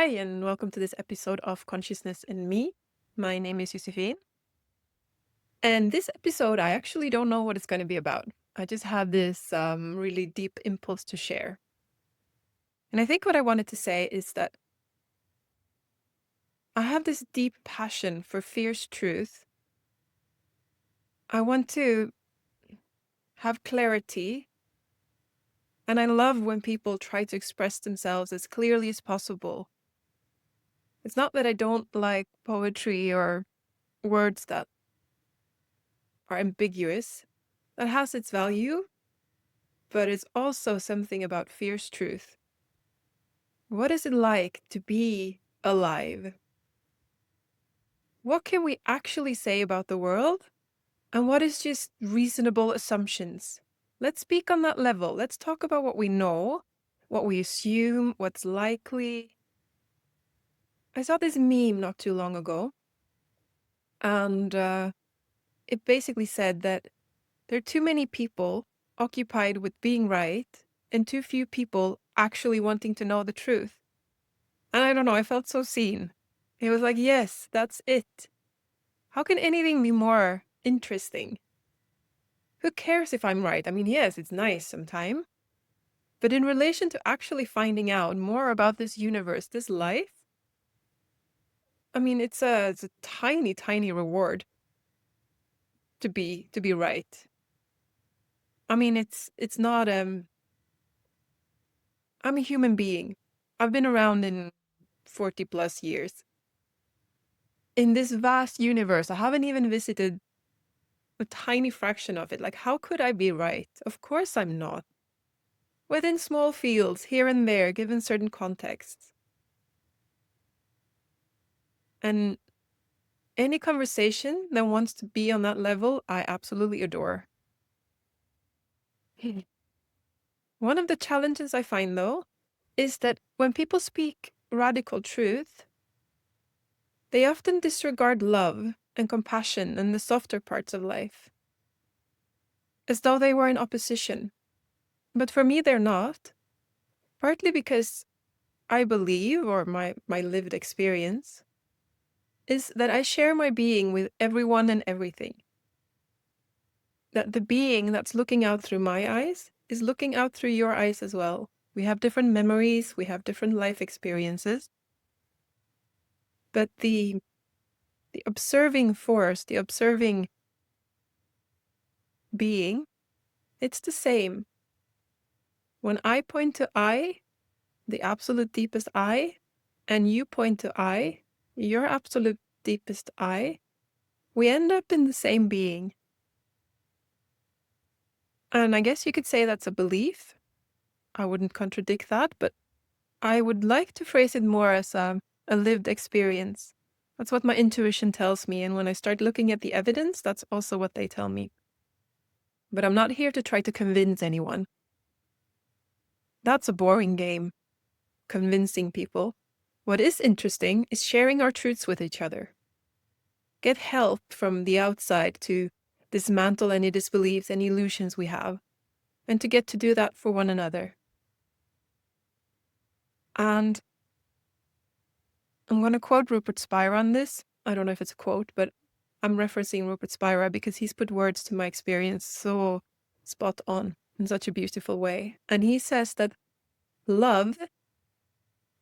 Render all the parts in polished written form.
Hi, and welcome to this episode of Consciousness and Me. My name is Josephine. And this episode, I actually don't know what it's going to be about. I just had this really deep impulse to share. And I think what I wanted to say is that I have this deep passion for fierce truth. I want to have clarity. And I love when people try to express themselves as clearly as possible. It's not that I don't like poetry or words that are ambiguous. That has its value, but it's also something about fierce truth. What is it like to be alive? What can we actually say about the world? And what is just reasonable assumptions? Let's speak on that level. Let's talk about what we know, what we assume, what's likely. I saw this meme not too long ago, and it basically said that there are too many people occupied with being right and too few people actually wanting to know the truth. And I don't know, I felt so seen. It was like, yes, that's it. How can anything be more interesting? Who cares if I'm right? I mean, yes, it's nice sometimes. But in relation to actually finding out more about this universe, this life, I mean, it's a tiny, tiny reward to be right. I mean, it's not I'm a human being. I've been around in 40 plus years. In this vast universe, I haven't even visited a tiny fraction of it. Like, how could I be right? Of course I'm not. Within small fields, here and there, given certain contexts. And any conversation that wants to be on that level, I absolutely adore. One of the challenges I find, though, is that when people speak radical truth, they often disregard love and compassion and the softer parts of life, as though they were in opposition. But for me, they're not, partly because I believe, or my lived experience, is that I share my being with everyone and everything. That the being that's looking out through my eyes is looking out through your eyes as well. We have different memories, we have different life experiences. But the observing force, the observing being, it's the same. When I point to I, the absolute deepest I, and you point to I, your absolute deepest I, we end up in the same being. And I guess you could say that's a belief. I wouldn't contradict that, but I would like to phrase it more as a lived experience. That's what my intuition tells me. And when I start looking at the evidence, that's also what they tell me. But I'm not here to try to convince anyone. That's a boring game, convincing people. What is interesting is sharing our truths with each other. Get help from the outside to dismantle any disbeliefs and illusions we have, and to get to do that for one another. And I'm going to quote Rupert Spira on this. I don't know if it's a quote, but I'm referencing Rupert Spira because he's put words to my experience so spot on in such a beautiful way. And he says that love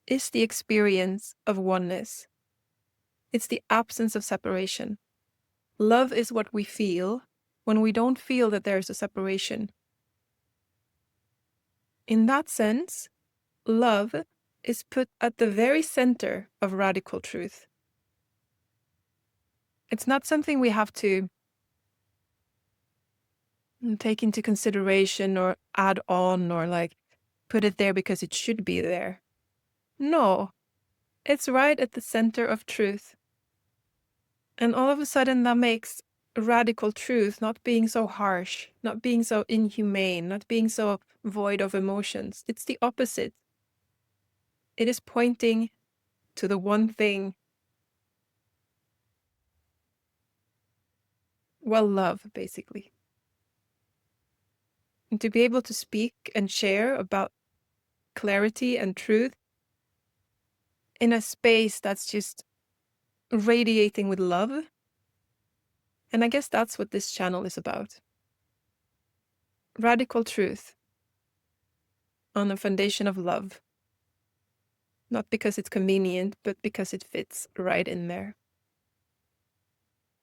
is the experience of oneness. It's the absence of separation. Love is what we feel when we don't feel that there's a separation. In that sense, love is put at the very center of radical truth. It's not something we have to take into consideration or add on or like put it there because it should be there. No, it's right at the center of truth. And all of a sudden that makes radical truth not being so harsh, not being so inhumane, not being so void of emotions. It's the opposite. It is pointing to the one thing. Well, love, basically. And to be able to speak and share about clarity and truth, in a space that's just radiating with love. And I guess that's what this channel is about. Radical truth on a foundation of love. Not because it's convenient, but because it fits right in there.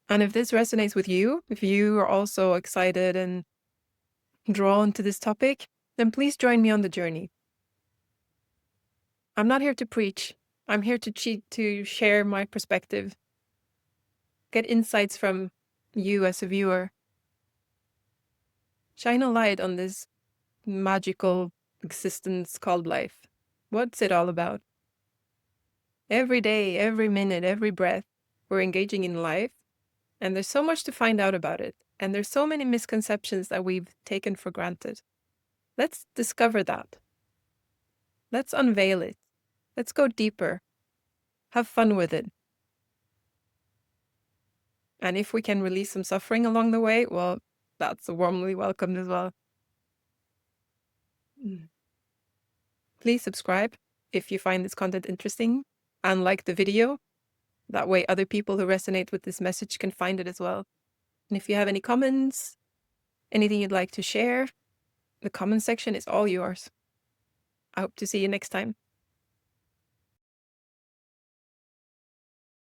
And if this resonates with you, if you are also excited and drawn to this topic, then please join me on the journey. I'm not here to preach. I'm here to share my perspective, get insights from you as a viewer, shine a light on this magical existence called life. What's it all about? Every day, every minute, every breath, we're engaging in life, and there's so much to find out about it, and there's so many misconceptions that we've taken for granted. Let's discover that. Let's unveil it. Let's go deeper. Have fun with it. And if we can release some suffering along the way, well, that's warmly welcomed as well. Please subscribe if you find this content interesting and like the video. That way other people who resonate with this message can find it as well. And if you have any comments, anything you'd like to share, the comment section is all yours. I hope to see you next time.